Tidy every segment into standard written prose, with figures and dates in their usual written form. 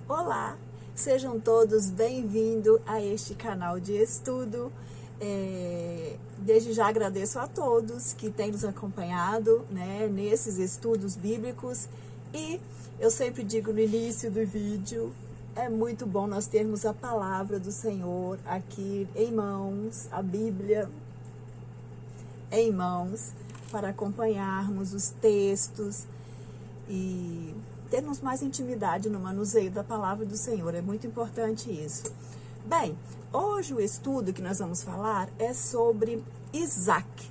Olá, sejam todos bem-vindos a este canal de estudo. Desde já agradeço a todos que têm nos acompanhado, nesses estudos bíblicos. E eu sempre digo no início do vídeo, é muito bom nós termos a palavra do Senhor aqui em mãos, a Bíblia em mãos, para acompanharmos os textos e termos mais intimidade no manuseio da palavra do Senhor. É muito importante isso. Bem, hoje o estudo que nós vamos falar é sobre Isaac,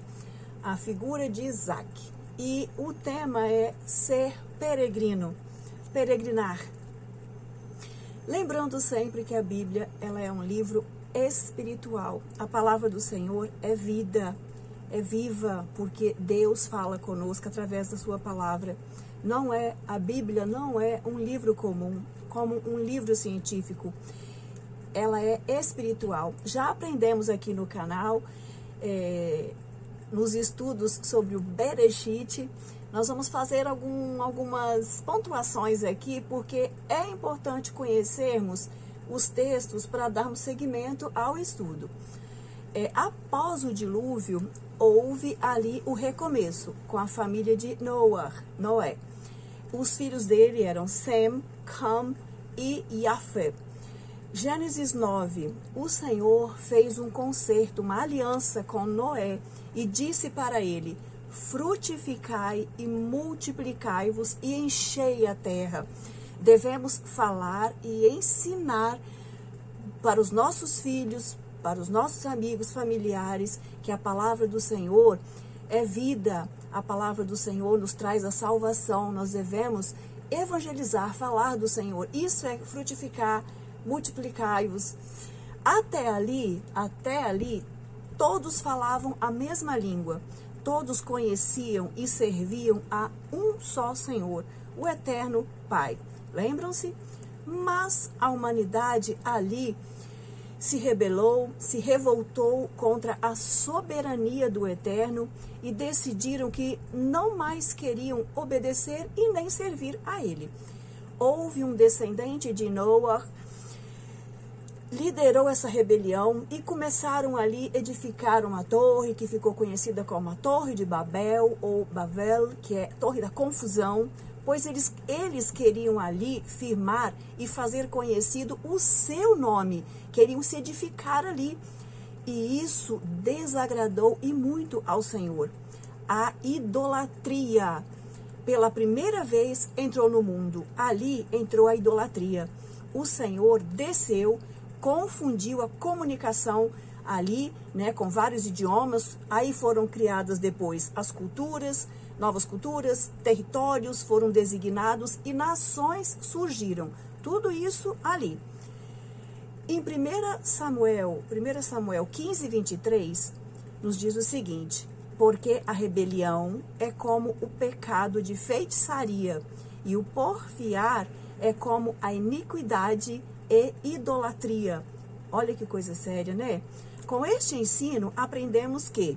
a figura de Isaac. E o tema é ser peregrino, peregrinar. Lembrando sempre que a Bíblia, ela é um livro espiritual. A palavra do Senhor é vida, é viva, porque Deus fala conosco através da sua palavra. A Bíblia não é um livro comum, como um livro científico. Ela é espiritual. Já aprendemos aqui no canal, nos estudos sobre o Bereshit, nós vamos fazer algumas pontuações aqui, porque é importante conhecermos os textos para darmos seguimento ao estudo. Após o dilúvio, houve ali o recomeço com a família de Noé. Os filhos dele eram Sem, Cam e Jafé. Gênesis 9, o Senhor fez um concerto, uma aliança com Noé e disse para ele: frutificai e multiplicai-vos e enchei a terra. Devemos falar e ensinar para os nossos filhos, para os nossos amigos, familiares, que a palavra do Senhor é vida. A palavra do Senhor nos traz a salvação. Nós devemos evangelizar, falar do Senhor. Isso é frutificar, multiplicai-vos. Até ali, todos falavam a mesma língua. Todos conheciam e serviam a um só Senhor, o Eterno Pai. Lembram-se? Mas a humanidade ali se rebelou, se revoltou contra a soberania do Eterno e decidiram que não mais queriam obedecer e nem servir a Ele. Houve um descendente de Noé, liderou essa rebelião e começaram ali, edificar uma torre que ficou conhecida como a Torre de Babel ou Babel, que é Torre da Confusão, pois eles queriam ali firmar e fazer conhecido o seu nome, queriam se edificar ali. E isso desagradou e muito ao Senhor. A idolatria, pela primeira vez, entrou no mundo. Ali entrou a idolatria. O Senhor desceu, confundiu a comunicação ali, com vários idiomas. Aí foram criadas depois as culturas, novas culturas, territórios foram designados e nações surgiram. Tudo isso ali. Em 1 Samuel 15, 23, nos diz o seguinte: porque a rebelião é como o pecado de feitiçaria, e o porfiar é como a iniquidade e idolatria. Olha que coisa séria, né? Com este ensino, aprendemos que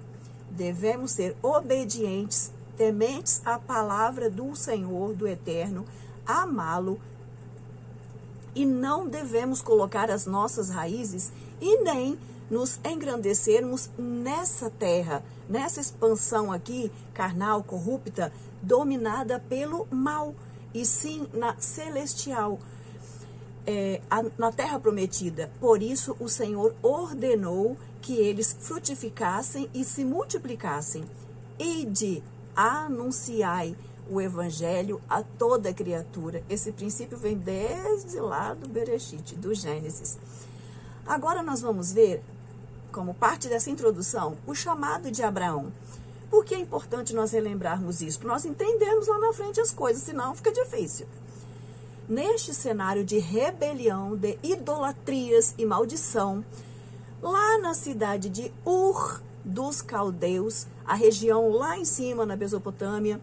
devemos ser obedientes, tementes à palavra do Senhor, do Eterno, amá-lo, e não devemos colocar as nossas raízes e nem nos engrandecermos nessa terra, nessa expansão aqui, carnal, corrupta, dominada pelo mal, e sim na celestial, na terra prometida. Por isso o Senhor ordenou que eles frutificassem e se multiplicassem. Ide, anunciai o evangelho a toda criatura. Esse princípio vem desde lá do Bereshit, do Gênesis. Agora nós vamos ver, como parte dessa introdução, o chamado de Abraão. Por que é importante nós relembrarmos isso? Para nós entendermos lá na frente as coisas, senão fica difícil. Neste cenário de rebelião, de idolatrias e maldição, lá na cidade de Ur dos Caldeus, a região lá em cima, na Mesopotâmia,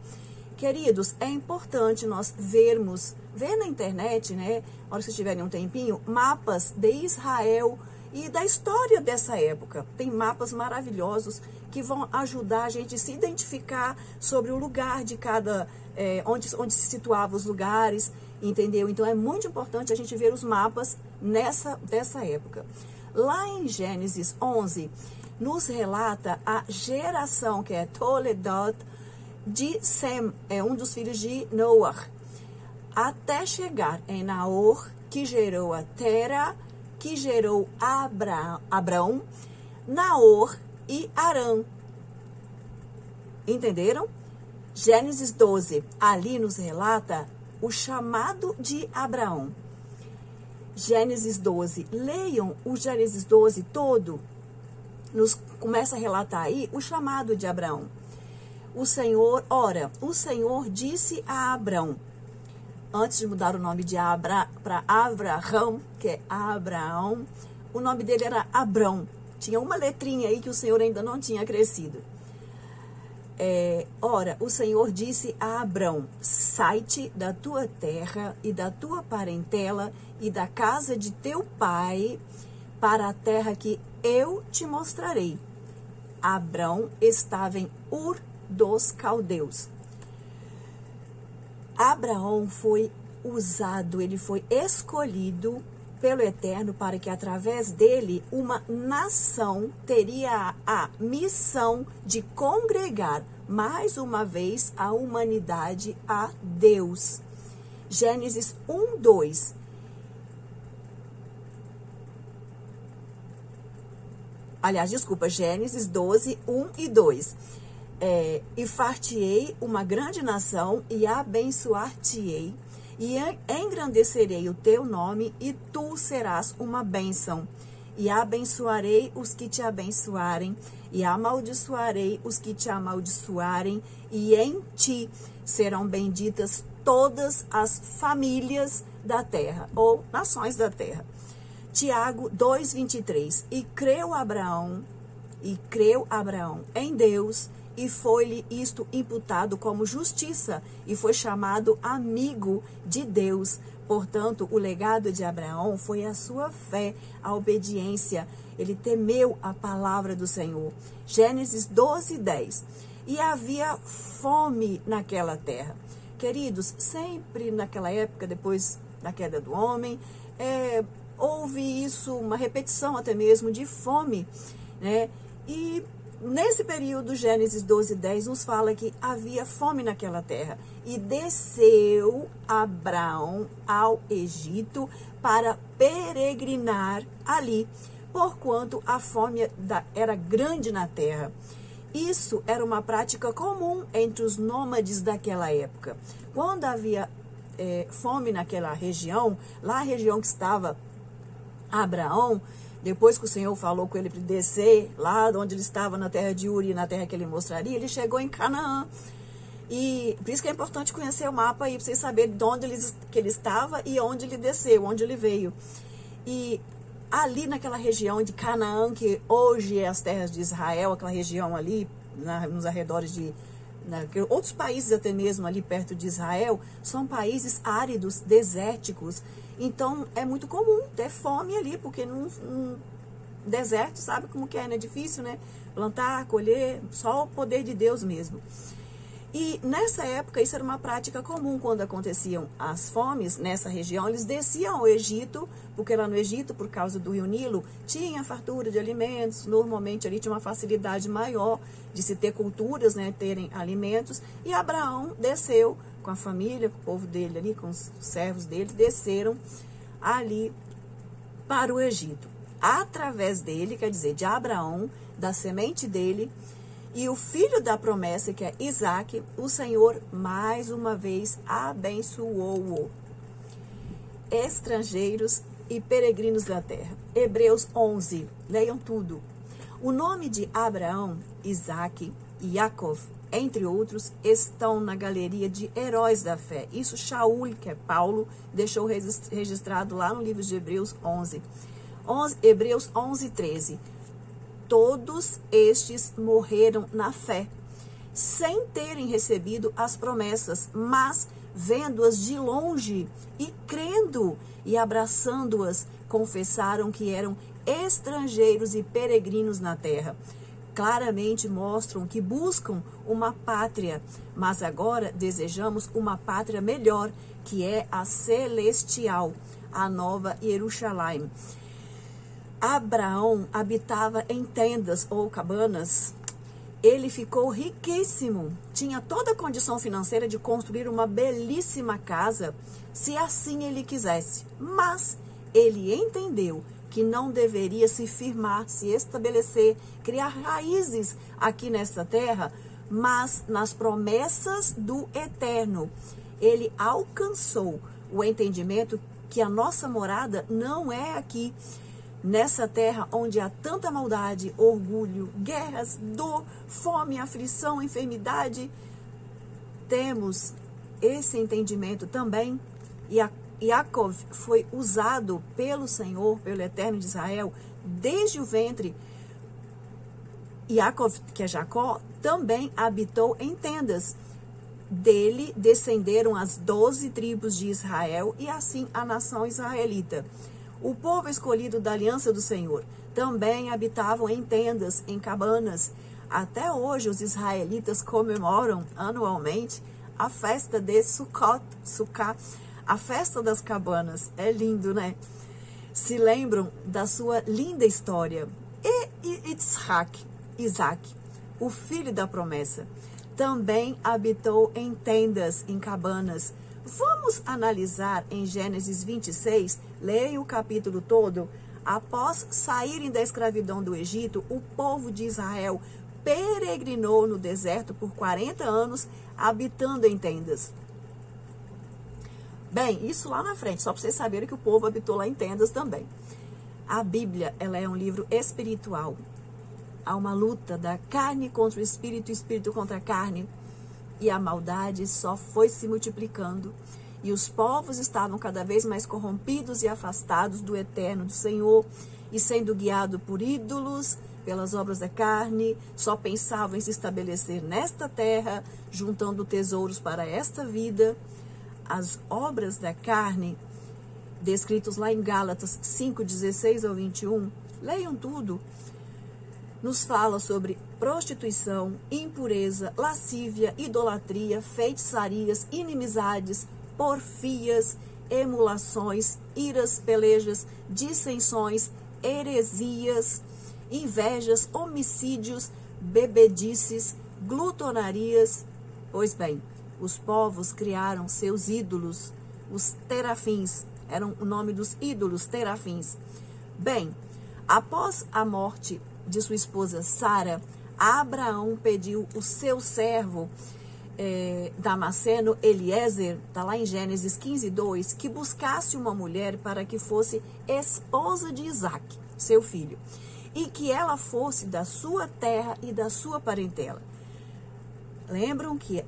queridos, é importante nós ver na internet, na hora que vocês tiverem um tempinho, mapas de Israel e da história dessa época. Tem mapas maravilhosos que vão ajudar a gente a se identificar sobre o lugar de cada, onde se situavam os lugares, entendeu? Então é muito importante a gente ver os mapas dessa época. Lá em Gênesis 11, nos relata a geração, que é Toledot, de Sem, um dos filhos de Noah, até chegar em Naor, que gerou a Tera, que gerou Abrão, Naor e Arã. Entenderam? Gênesis 12, ali nos relata o chamado de Abraão. Gênesis 12, leiam o Gênesis 12 todo, começa a relatar aí o chamado de Abraão. O Senhor disse a Abrão, antes de mudar o nome de para Abraham, que é Abraão, o nome dele era Abrão. Tinha uma letrinha aí que o Senhor ainda não tinha crescido. O Senhor disse a Abrão, sai-te da tua terra e da tua parentela e da casa de teu pai para a terra que eu te mostrarei. Abrão estava em Ur dos Caldeus. Abraão foi usado, ele foi escolhido pelo Eterno para que através dele uma nação teria a missão de congregar mais uma vez a humanidade a Deus. Gênesis 1, 2. Aliás, desculpa, Gênesis 12, 1 e 2. E far-te-ei uma grande nação e abençoar-te-ei e engrandecerei o teu nome e tu serás uma bênção. E abençoarei os que te abençoarem e amaldiçoarei os que te amaldiçoarem e em ti serão benditas todas as famílias da terra ou nações da terra. Tiago 2:23. E creu Abraão em Deus, e foi-lhe isto imputado como justiça, e foi chamado amigo de Deus. Portanto, o legado de Abraão foi a sua fé, a obediência. Ele temeu a palavra do Senhor. Gênesis 12:10. E havia fome naquela terra. Queridos, sempre naquela época, depois da queda do homem, houve isso, uma repetição até mesmo de fome, né? E nesse período, Gênesis 12:10 nos fala que havia fome naquela terra. E desceu Abraão ao Egito para peregrinar ali, porquanto a fome era grande na terra. Isso era uma prática comum entre os nômades daquela época. Quando havia fome naquela região, lá a região que estava Abraão, depois que o Senhor falou com ele para descer, lá onde ele estava, na terra de Uri, na terra que ele mostraria, ele chegou em Canaã. E por isso que é importante conhecer o mapa aí, para vocês saberem de onde ele estava e onde ele desceu, onde ele veio. E ali naquela região de Canaã, que hoje é as terras de Israel, aquela região ali, nos arredores de... outros países até mesmo ali perto de Israel, são países áridos, desérticos. Então, é muito comum ter fome ali, porque num deserto, sabe como que é, né? Difícil, né? Plantar, colher, só o poder de Deus mesmo. E nessa época, isso era uma prática comum. Quando aconteciam as fomes nessa região, eles desciam ao Egito, porque lá no Egito, por causa do rio Nilo, tinha fartura de alimentos. Normalmente ali tinha uma facilidade maior de se ter culturas, né? Terem alimentos. E Abraão desceu com a família, com o povo dele ali, com os servos dele, desceram ali para o Egito. Através dele, quer dizer, de Abraão, da semente dele, e o filho da promessa, que é Isaac, o Senhor mais uma vez abençoou-o. Estrangeiros e peregrinos da terra. Hebreus 11, leiam tudo. O nome de Abraão, Isaac e Jacó, entre outros, estão na galeria de heróis da fé. Isso Shaul, que é Paulo, deixou registrado lá no livro de Hebreus 11. Hebreus 11, 13. Todos estes morreram na fé, sem terem recebido as promessas, mas vendo-as de longe e crendo e abraçando-as, confessaram que eram estrangeiros e peregrinos na terra. claramente mostram que buscam uma pátria, mas agora desejamos uma pátria melhor, que é a celestial, a nova Jerusalém. Abraão habitava em tendas ou cabanas. Ele ficou riquíssimo, tinha toda a condição financeira de construir uma belíssima casa, se assim ele quisesse. Mas ele entendeu que não deveria se firmar, se estabelecer, criar raízes aqui nesta terra, mas nas promessas do Eterno. Ele alcançou o entendimento que a nossa morada não é aqui, nessa terra onde há tanta maldade, orgulho, guerras, dor, fome, aflição, enfermidade. Temos esse entendimento também. E Yaakov foi usado pelo Senhor, pelo Eterno de Israel, desde o ventre. Yaakov, que é Jacó, também habitou em tendas. Dele descenderam as 12 tribos de Israel e assim a nação israelita. O povo escolhido da aliança do Senhor também habitavam em tendas, em cabanas. Até hoje os israelitas comemoram anualmente a festa de Sukkot, a festa das cabanas. É lindo, né? Se lembram da sua linda história. E Isaac, o filho da promessa, também habitou em tendas, em cabanas. Vamos analisar em Gênesis 26, leia o capítulo todo. Após saírem da escravidão do Egito, o povo de Israel peregrinou no deserto por 40 anos, habitando em tendas. Bem, isso lá na frente, só para vocês saberem que o povo habitou lá em tendas também. A Bíblia, ela é um livro espiritual. Há uma luta da carne contra o espírito contra a carne. E a maldade só foi se multiplicando. E os povos estavam cada vez mais corrompidos e afastados do Eterno, do Senhor, e sendo guiados por ídolos, pelas obras da carne, só pensavam em se estabelecer nesta terra, juntando tesouros para esta vida. As obras da carne, descritos lá em Gálatas 5, 16 ao 21, leiam tudo, nos fala sobre prostituição, impureza, lascívia, idolatria, feitiçarias, inimizades, porfias, emulações, iras, pelejas, dissensões, heresias, invejas, homicídios, bebedices, glutonarias. Pois bem, os povos criaram seus ídolos, os terafins, eram o nome dos ídolos, terafins. Bem, após a morte de sua esposa Sara, Abraão pediu o seu servo Damasceno, Eliezer, está lá em Gênesis 15, 2, que buscasse uma mulher para que fosse esposa de Isaac, seu filho, e que ela fosse da sua terra e da sua parentela. Lembram que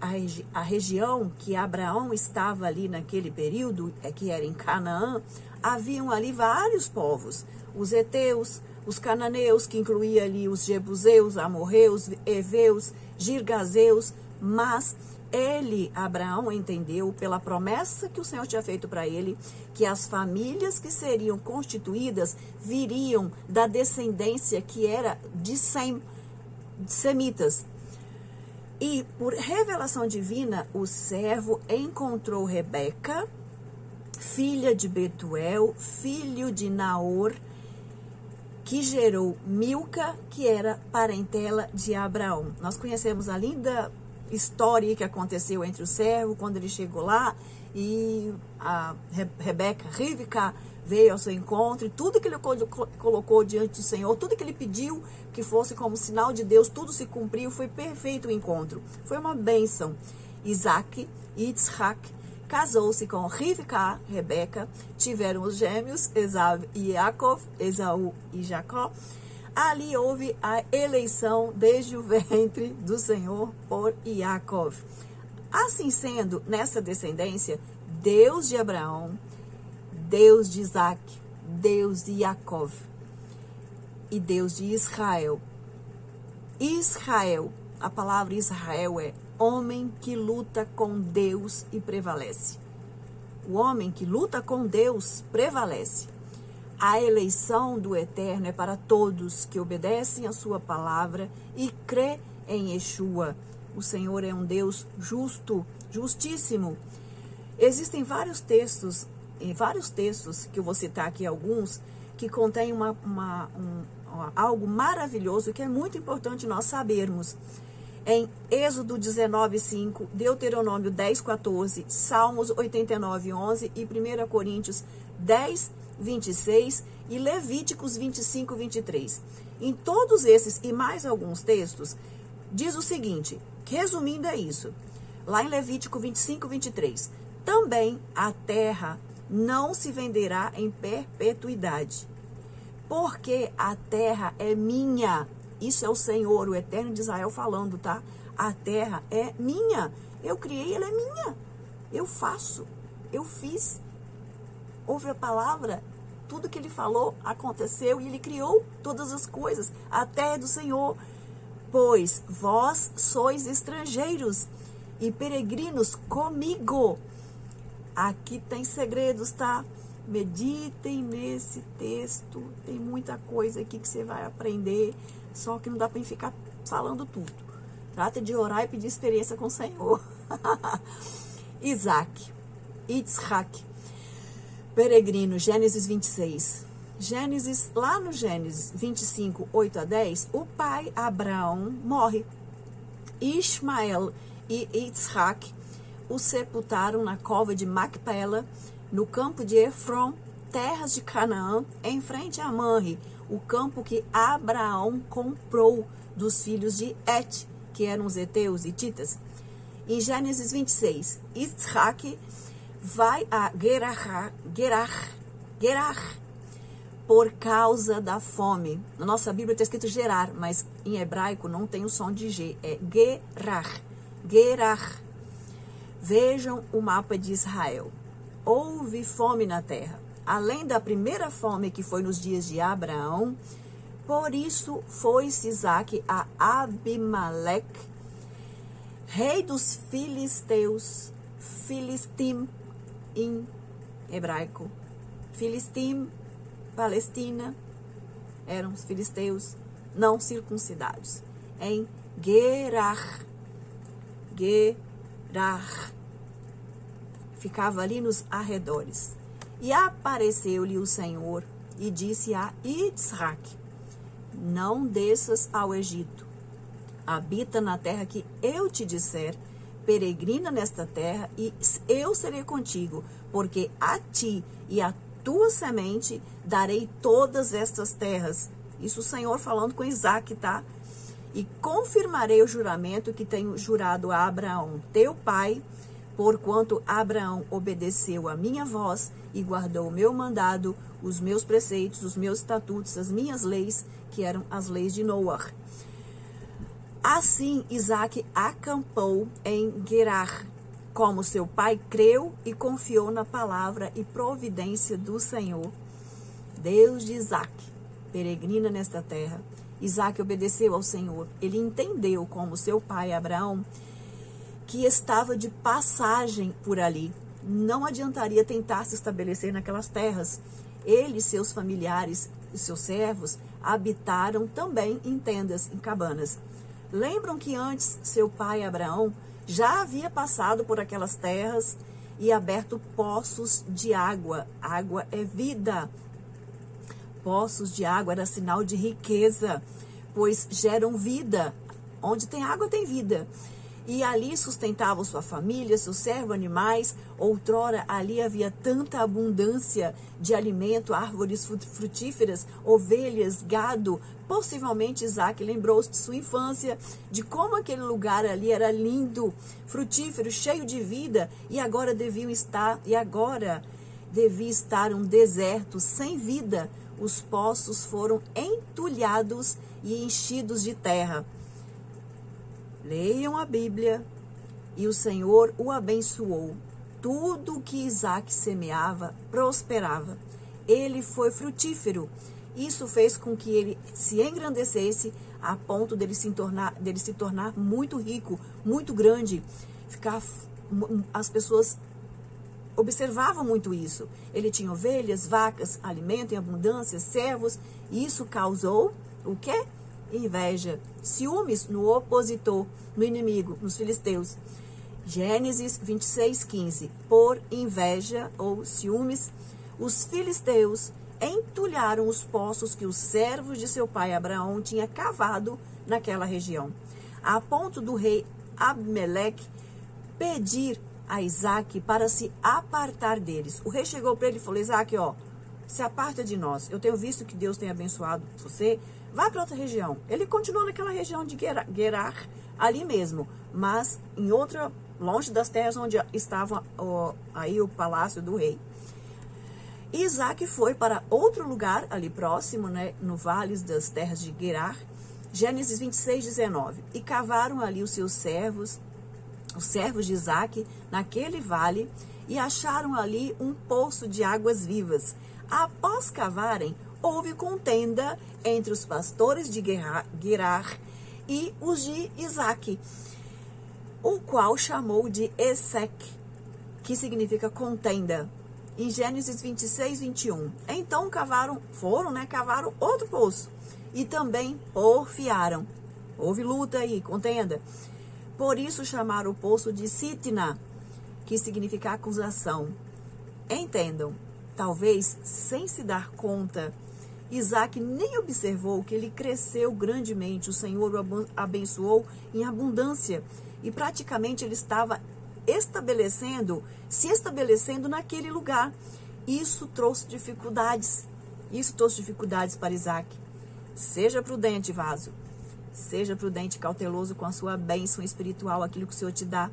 a região que Abraão estava ali naquele período, que era em Canaã, haviam ali vários povos, os heteus, os cananeus, que incluía ali os jebuseus, amorreus, heveus, girgazeus, mas Abraão, entendeu pela promessa que o Senhor tinha feito para ele, que as famílias que seriam constituídas viriam da descendência que era de semitas. E por revelação divina, o servo encontrou Rebeca, filha de Betuel, filho de Naor, que gerou Milca, que era parentela de Abraão. Nós conhecemos a linda história que aconteceu entre o servo, quando ele chegou lá, e a Rebeca, Rivka, veio ao seu encontro, e tudo que ele colocou diante do Senhor, tudo que ele pediu que fosse como sinal de Deus, tudo se cumpriu, foi perfeito o encontro. Foi uma bênção. Isaac, Yitzhak, casou-se com Rivka, Rebeca, tiveram os gêmeos, Esaú e Yaakov, Esaú e Jacó. Ali houve a eleição desde o ventre do Senhor por Yaakov. Assim sendo, nessa descendência, Deus de Abraão, Deus de Isaac, Deus de Yaakov e Deus de Israel. Israel, a palavra Israel é homem que luta com Deus e prevalece. O homem que luta com Deus prevalece. A eleição do Eterno é para todos que obedecem a sua palavra e crê em Yeshua. O Senhor é um Deus justo, justíssimo. Existem vários textos que eu vou citar aqui alguns, que contêm algo maravilhoso que é muito importante nós sabermos. Em Êxodo 19:5, Deuteronômio 10:14, Salmos 89:11 e 1 Coríntios 10:26 e Levíticos 25:23. Em todos esses e mais alguns textos, diz o seguinte, resumindo é isso, lá em Levítico 25:23, também a terra não se venderá em perpetuidade, porque a terra é minha. Isso é o Senhor, o Eterno de Israel falando, tá? A terra é minha. Eu criei, ela é minha. Eu faço, eu fiz. Ouve a palavra, tudo que ele falou aconteceu e ele criou todas as coisas. A terra é do Senhor. Pois vós sois estrangeiros e peregrinos comigo. Aqui tem segredos, tá? Meditem nesse texto. Tem muita coisa aqui que você vai aprender. Só que não dá para ficar falando tudo. Trata de orar e pedir experiência com o Senhor. Yitzhak, peregrino, Gênesis 26. Lá no Gênesis 25, 8 a 10, o pai Abraão morre. Ismael e Yitzhak o sepultaram na cova de Macpela, no campo de Efron, terras de Canaã, em frente a Manre, o campo que Abraão comprou dos filhos de Et, que eram os heteus e hititas. Em Gênesis 26, Yitzhak vai a Gerar, por causa da fome. Na nossa Bíblia está escrito Gerar, mas em hebraico não tem o som de G, é Gerar. Vejam o mapa de Israel. Houve fome na terra, além da primeira fome que foi nos dias de Abraão. Por isso foi-se Isaque a Abimeleque, rei dos filisteus, Filistim em hebraico, Filistim, Palestina, eram os filisteus não circuncidados, em Gerar, ficava ali nos arredores. E apareceu-lhe o Senhor e disse a Yitzhak: não desças ao Egito, habita na terra que eu te disser, peregrina nesta terra e eu serei contigo, porque a ti e a tua semente darei todas estas terras. Isso o Senhor falando com Isaque, tá? E confirmarei o juramento que tenho jurado a Abraão, teu pai, porquanto Abraão obedeceu a minha voz e guardou o meu mandado, os meus preceitos, os meus estatutos, as minhas leis, que eram as leis de Noar. Assim, Isaque acampou em Gerar, como seu pai creu e confiou na palavra e providência do Senhor, Deus de Isaque, peregrina nesta terra. Isaque obedeceu ao Senhor. Ele entendeu, como seu pai Abraão, que estava de passagem por ali. Não adiantaria tentar se estabelecer naquelas terras. Ele e seus familiares e seus servos habitaram também em tendas, em cabanas. Lembram que antes seu pai Abraão já havia passado por aquelas terras e aberto poços de água. Água é vida. Poços de água era sinal de riqueza, pois geram vida. Onde tem água tem vida. E ali sustentavam sua família, seus servos, animais. Outrora ali havia tanta abundância de alimento, árvores frutíferas, ovelhas, gado. Possivelmente Isaque lembrou-se de sua infância, de como aquele lugar ali era lindo, frutífero, cheio de vida, e agora devia estar um deserto sem vida. Os poços foram entulhados e enchidos de terra. Leiam a Bíblia. E o Senhor o abençoou. Tudo o que Isaque semeava prosperava. Ele foi frutífero. Isso fez com que ele se engrandecesse a ponto dele se tornar muito rico, muito grande. As pessoas observava muito isso. Ele tinha ovelhas, vacas, alimento em abundância, servos, e isso causou o quê? Inveja, ciúmes no opositor, no inimigo, nos filisteus. Gênesis 26:15. Por inveja ou ciúmes, os filisteus entulharam os poços que os servos de seu pai Abraão tinha cavado naquela região, a ponto do rei Abimeleque pedir a Isaac para se apartar deles. O rei chegou para ele e falou: Isaac, se aparta de nós. Eu tenho visto que Deus tem abençoado você. Vai para outra região. Ele continuou naquela região de Gerar, ali mesmo, mas em outra, longe das terras onde estava aí o palácio do rei. Isaac foi para outro lugar ali próximo, né, no vale das terras de Gerar. Gênesis 26:19. E cavaram ali os seus servos, os servos de Isaac, naquele vale, e acharam ali um poço de águas vivas. Após cavarem, houve contenda entre os pastores de Gerar e os de Isaac, o qual chamou de Eseque, que significa contenda. Em Gênesis 26:21. Então cavaram outro poço e também porfiaram. Houve luta aí, contenda. Por isso chamaram o poço de Sitna, que significa acusação. Entendam, talvez sem se dar conta, Isaac nem observou que ele cresceu grandemente. O Senhor o abençoou em abundância e praticamente ele estava se estabelecendo naquele lugar. Isso trouxe dificuldades. Isso trouxe dificuldades para Isaac. Seja prudente, vaso. Seja prudente e cauteloso com a sua bênção espiritual, aquilo que o Senhor te dá.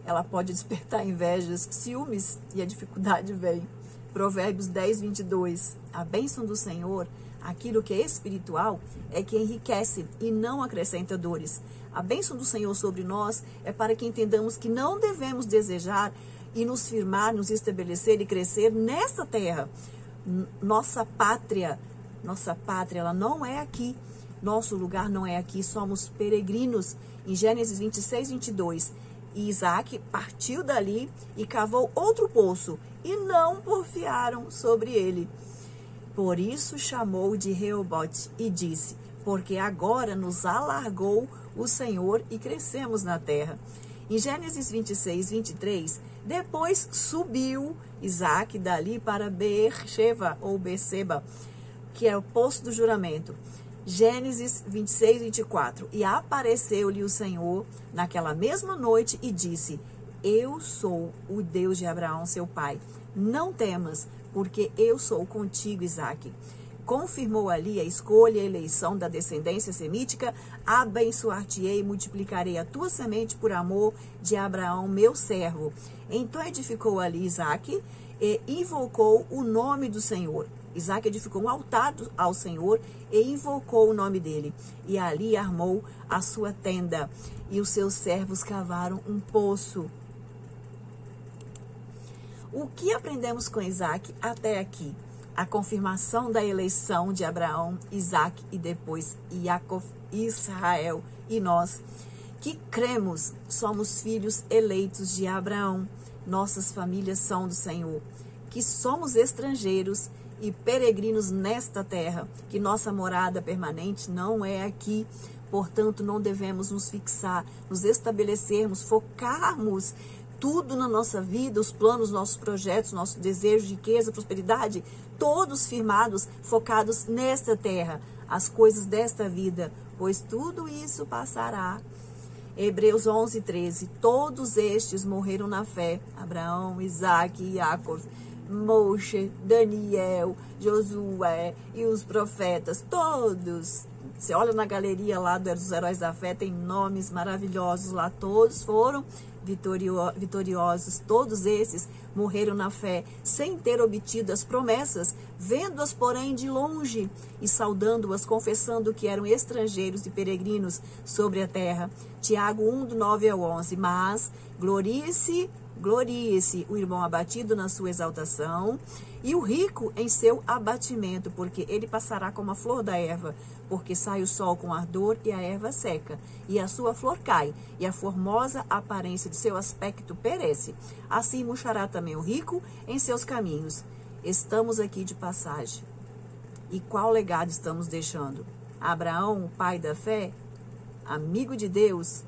Ela pode despertar invejas, ciúmes, e a dificuldade vem. Provérbios 10:22. A bênção do Senhor, aquilo que é espiritual, é que enriquece e não acrescenta dores. A bênção do Senhor sobre nós é para que entendamos que não devemos desejar e nos firmar, nos estabelecer e crescer nessa terra. Nossa pátria, ela não é aqui. Nosso lugar não é aqui, somos peregrinos. Em Gênesis 26:22. E Isaac partiu dali e cavou outro poço, e não porfiaram sobre ele. Por isso chamou de Reobote e disse: porque agora nos alargou o Senhor e crescemos na terra. Em Gênesis 26:23, depois subiu Isaac dali para Beer-sheva ou Berseba, que é o poço do juramento. Gênesis 26:24. E apareceu-lhe o Senhor naquela mesma noite e disse: eu sou o Deus de Abraão, seu pai. Não temas, porque eu sou contigo, Isaac. Confirmou ali a escolha e a eleição da descendência semítica. Abençoar-te-ei e multiplicarei a tua semente por amor de Abraão, meu servo. Então edificou ali Isaac e invocou o nome do Senhor. Isaac edificou um altar ao Senhor e invocou o nome dele. E ali armou a sua tenda. E os seus servos cavaram um poço. O que aprendemos com Isaac até aqui? A confirmação da eleição de Abraão, Isaac e depois Jacó, Israel e nós, que cremos, somos filhos eleitos de Abraão. Nossas famílias são do Senhor. Que somos estrangeiros e peregrinos nesta terra, que nossa morada permanente não é aqui. Portanto, não devemos nos fixar, nos estabelecermos, focarmos tudo na nossa vida, os planos, nossos projetos, nosso desejo de riqueza, prosperidade, todos firmados, focados nesta terra, as coisas desta vida, pois tudo isso passará. Hebreus 11:13. Todos estes morreram na fé: Abraão, Isaac, Jacó, Moshe, Daniel, Josué e os profetas, todos. Você olha na galeria lá dos heróis da fé, tem nomes maravilhosos lá, todos foram vitoriosos. Todos esses morreram na fé, sem ter obtido as promessas, vendo-as, porém, de longe, e saudando-as, confessando que eram estrangeiros e peregrinos sobre a terra. Tiago 1, do 9 ao 11. Mas glorie-se Glorie-se o irmão abatido na sua exaltação e o rico em seu abatimento, porque ele passará como a flor da erva, porque sai o sol com ardor e a erva seca, e a sua flor cai, e a formosa aparência de seu aspecto perece. Assim murchará também o rico em seus caminhos. Estamos aqui de passagem. E qual legado estamos deixando? Abraão, o pai da fé, amigo de Deus.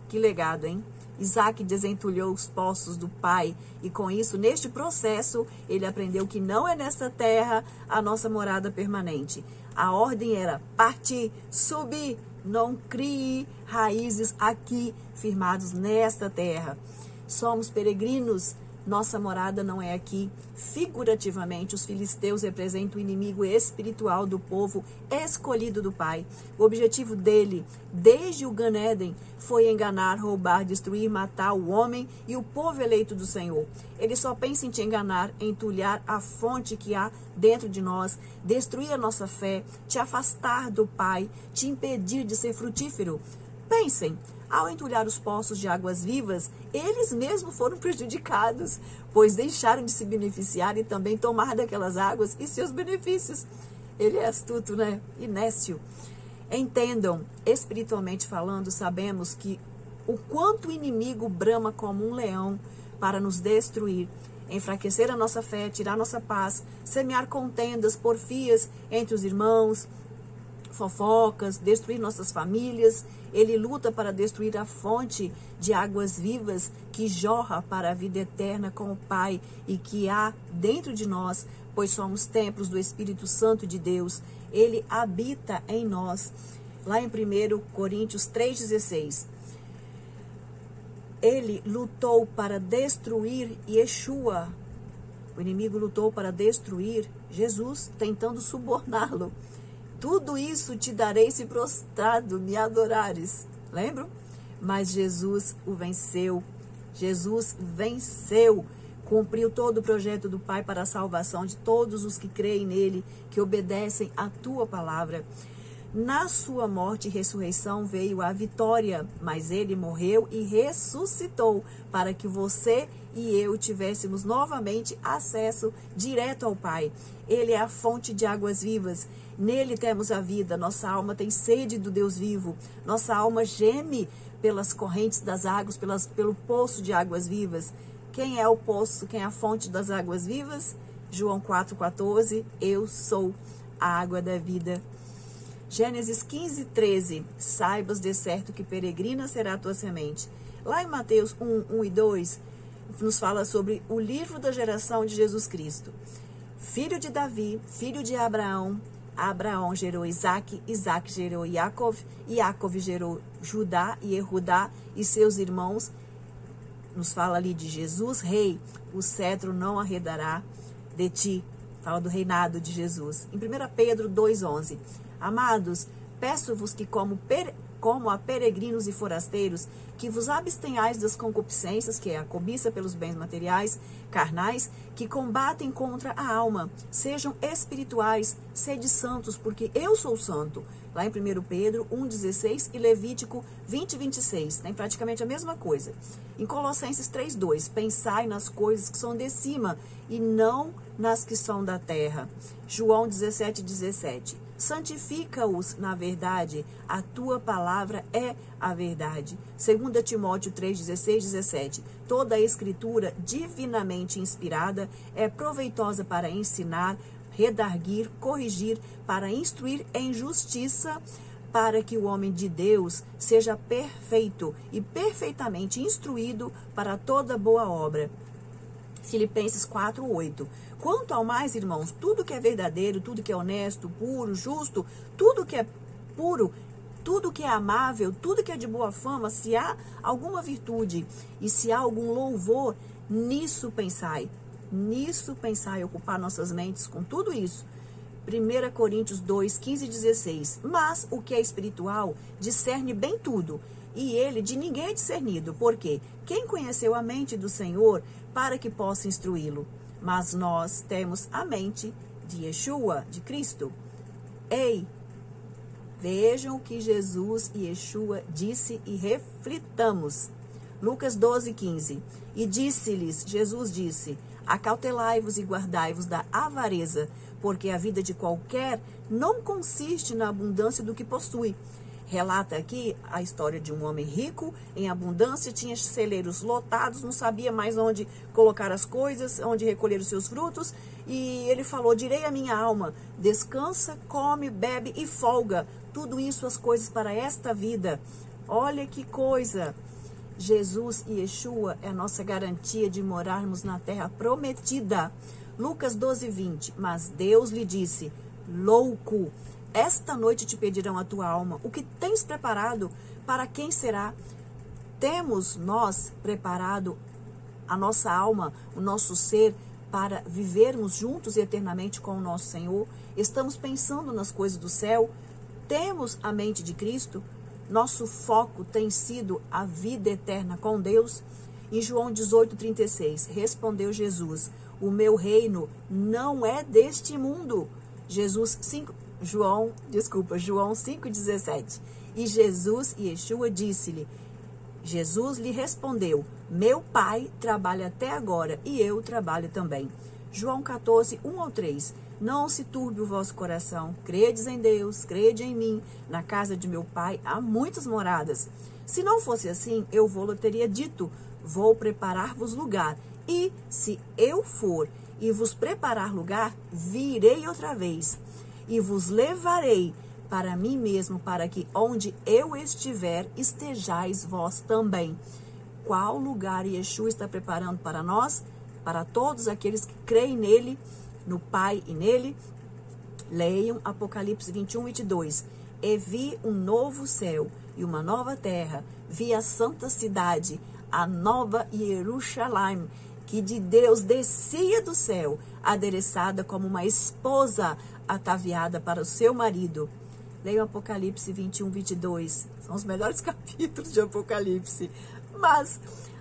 Que legado, hein? Isaac desentulhou os poços do pai e com isso, neste processo, ele aprendeu que não é nesta terra a nossa morada permanente. A ordem era partir, subir, não crie raízes aqui, firmados nesta terra. Somos peregrinos, nossa morada não é aqui. Figurativamente, os filisteus representam o inimigo espiritual do povo escolhido do Pai. O objetivo dele, desde o Gan Éden, foi enganar, roubar, destruir, matar o homem e o povo eleito do Senhor. Ele só pensa em te enganar, entulhar a fonte que há dentro de nós, destruir a nossa fé, te afastar do Pai, te impedir de ser frutífero. Pensem. Ao entulhar os poços de águas vivas, eles mesmos foram prejudicados, pois deixaram de se beneficiar e também tomar daquelas águas e seus benefícios. Ele é astuto, né? E nécio. Entendam, espiritualmente falando, sabemos que o quanto o inimigo brama como um leão para nos destruir, enfraquecer a nossa fé, tirar nossa paz, semear contendas, porfias entre os irmãos, fofocas, destruir nossas famílias. Ele luta para destruir a fonte de águas vivas que jorra para a vida eterna com o Pai e que há dentro de nós, pois somos templos do Espírito Santo de Deus. Ele habita em nós. Lá em 1 Coríntios 3,16. Ele lutou para destruir Yeshua. O inimigo lutou para destruir Jesus, tentando suborná-lo. Tudo isso te darei se prostrado me adorares. Lembram? Mas Jesus o venceu. Jesus venceu. Cumpriu todo o projeto do Pai para a salvação de todos os que creem nele, que obedecem à tua palavra. Na sua morte e ressurreição veio a vitória, mas ele morreu e ressuscitou para que você e eu tivéssemos novamente acesso direto ao Pai. Ele é a fonte de águas vivas. Nele temos a vida. Nossa alma tem sede do Deus vivo. Nossa alma geme pelas correntes das águas, pelo poço de águas vivas. Quem é o poço? Quem é a fonte das águas vivas? João 4,14. Eu sou a água da vida. Gênesis 15:13. Saibas de certo que peregrina será a tua semente. Lá em Mateus 1 e 2, nos fala sobre o livro da geração de Jesus Cristo. Filho de Davi, filho de Abraão. Abraão gerou Isaac, Isaac gerou Yaakov, Yaakov gerou Judá e Erudá e seus irmãos. Nos fala ali de Jesus, rei, o cetro não arredará de ti. Fala do reinado de Jesus. Em 1 Pedro 2,11. Amados, peço-vos que como a peregrinos e forasteiros, que vos abstenhais das concupiscências, que é a cobiça pelos bens materiais, carnais, que combatem contra a alma. Sejam espirituais, sede santos, porque eu sou santo. Lá em 1 Pedro 1,16 e Levítico 20:26. Tem praticamente a mesma coisa. Em Colossenses 3,2. Pensai nas coisas que são de cima e não nas que são da terra. João 17:17. Santifica-os na verdade, a tua palavra é a verdade. 2 Timóteo 3:16-17. Toda a escritura divinamente inspirada é proveitosa para ensinar, redarguir, corrigir, para instruir em justiça, para que o homem de Deus seja perfeito e perfeitamente instruído para toda boa obra. Filipenses 4:8. Quanto ao mais, irmãos, tudo que é verdadeiro, tudo que é honesto, puro, justo, tudo que é puro, tudo que é amável, tudo que é de boa fama, se há alguma virtude e se há algum louvor, nisso pensai. Nisso pensai, ocupar nossas mentes com tudo isso. 1 Coríntios 2:15-16. Mas o que é espiritual discerne bem tudo, e ele de ninguém é discernido, porque quem conheceu a mente do Senhor para que possa instruí-lo? Mas nós temos a mente de Yeshua, de Cristo. Ei, vejam o que Jesus e Yeshua disse e reflitamos. Lucas 12:15. E disse-lhes, Jesus disse, acautelai-vos e guardai-vos da avareza, porque a vida de qualquer não consiste na abundância do que possui. Relata aqui a história de um homem rico, em abundância, tinha celeiros lotados, não sabia mais onde colocar as coisas, onde recolher os seus frutos, e ele falou, direi à minha alma, descansa, come, bebe e folga, tudo isso as coisas para esta vida. Olha que coisa! Jesus e Yeshua é a nossa garantia de morarmos na terra prometida. Lucas 12:20, mas Deus lhe disse, louco, esta noite te pedirão a tua alma. O que tens preparado? Para quem será? Temos nós preparado a nossa alma, o nosso ser, para vivermos juntos e eternamente com o nosso Senhor? Estamos pensando nas coisas do céu? Temos a mente de Cristo? Nosso foco tem sido a vida eterna com Deus? Em João 18:36, respondeu Jesus, o meu reino não é deste mundo. João 5:17. E Jesus e Yeshua disse-lhe, Jesus lhe respondeu, meu Pai trabalha até agora e eu trabalho também. João 14:1-3. Não se turbe o vosso coração, credes em Deus, crede em mim. Na casa de meu Pai há muitas moradas. Se não fosse assim, eu vou-lhe teria dito, vou preparar-vos lugar. E se eu for e vos preparar lugar, virei outra vez e vos levarei para mim mesmo, para que onde eu estiver, estejais vós também. Qual lugar Yeshua está preparando para nós? Para todos aqueles que creem nele, no Pai e nele. Leiam Apocalipse 21:22. E vi um novo céu e uma nova terra, vi a santa cidade, a nova Jerusalém, que de Deus descia do céu, adereçada como uma esposa ataviada para o seu marido. Leiam Apocalipse 21:22. São os melhores capítulos de Apocalipse. Mas,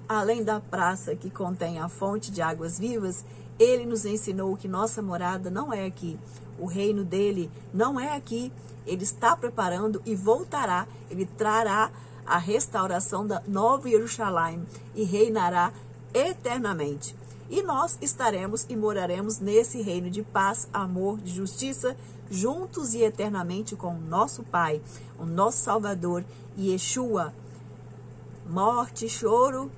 além da praça que contém a fonte de águas vivas, ele nos ensinou que nossa morada não é aqui. O reino dele não é aqui. Ele está preparando e voltará. Ele trará a restauração da nova Jerusalém e reinará eternamente. E nós estaremos e moraremos nesse reino de paz, amor, de justiça, juntos e eternamente com o nosso Pai, o nosso Salvador, Yeshua. Morte, choro,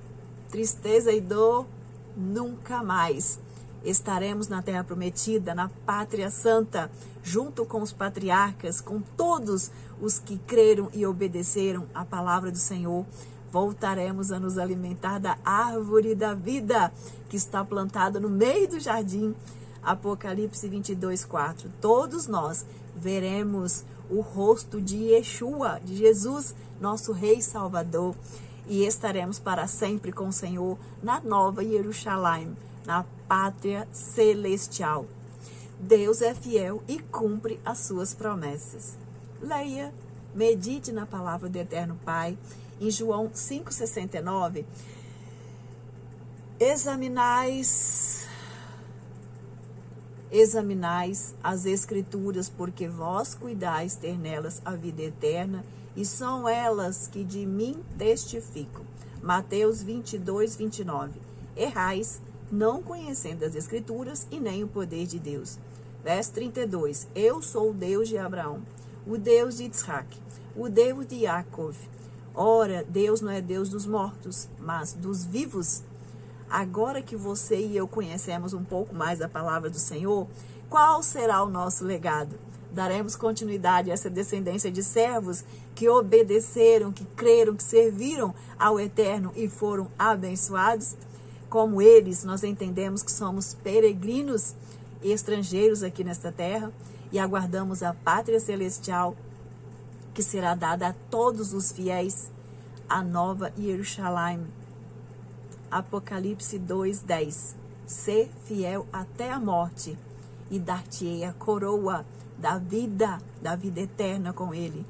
tristeza e dor, nunca mais. Estaremos na terra prometida, na pátria santa, junto com os patriarcas, com todos os que creram e obedeceram à palavra do Senhor. Voltaremos a nos alimentar da árvore da vida que está plantada no meio do jardim. Apocalipse 22:4. Todos nós veremos o rosto de Yeshua, de Jesus, nosso Rei Salvador, e estaremos para sempre com o Senhor na nova Jerusalém, na pátria celestial. Deus é fiel e cumpre as suas promessas. Leia, medite na palavra do Eterno Pai. Em João 5,69, examinais as Escrituras, porque vós cuidais ter nelas a vida eterna, e são elas que de mim testificam. Mateus 22:29. Errais, não conhecendo as Escrituras e nem o poder de Deus. Verso 32. Eu sou o Deus de Abraão, o Deus de Isaac, o Deus de Jacob. Ora, Deus não é Deus dos mortos, mas dos vivos. Agora que você e eu conhecemos um pouco mais da palavra do Senhor, qual será o nosso legado? Daremos continuidade a essa descendência de servos que obedeceram, que creram, que serviram ao Eterno e foram abençoados? Como eles, nós entendemos que somos peregrinos e estrangeiros aqui nesta terra e aguardamos a pátria celestial que será dada a todos os fiéis, a nova Jerusalém. Apocalipse 2:10. Ser fiel até a morte e dar-te-ei a coroa da vida eterna com ele.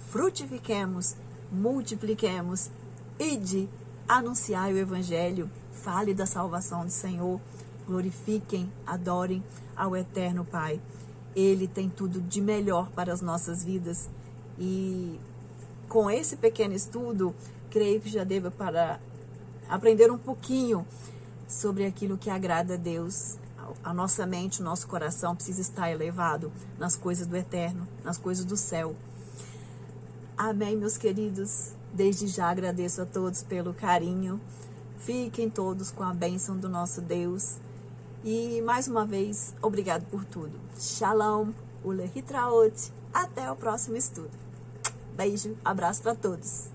Frutifiquemos, multipliquemos, ide, anunciai o evangelho, fale da salvação do Senhor, glorifiquem, adorem ao Eterno Pai. Ele tem tudo de melhor para as nossas vidas. E com esse pequeno estudo, creio que já deva para aprender um pouquinho sobre aquilo que agrada a Deus. A nossa mente, o nosso coração precisa estar elevado nas coisas do eterno, nas coisas do céu. Amém, meus queridos? Desde já agradeço a todos pelo carinho. Fiquem todos com a bênção do nosso Deus. E, mais uma vez, obrigado por tudo. Shalom, Ulehitraot. Até o próximo estudo. Beijo, abraço para todos.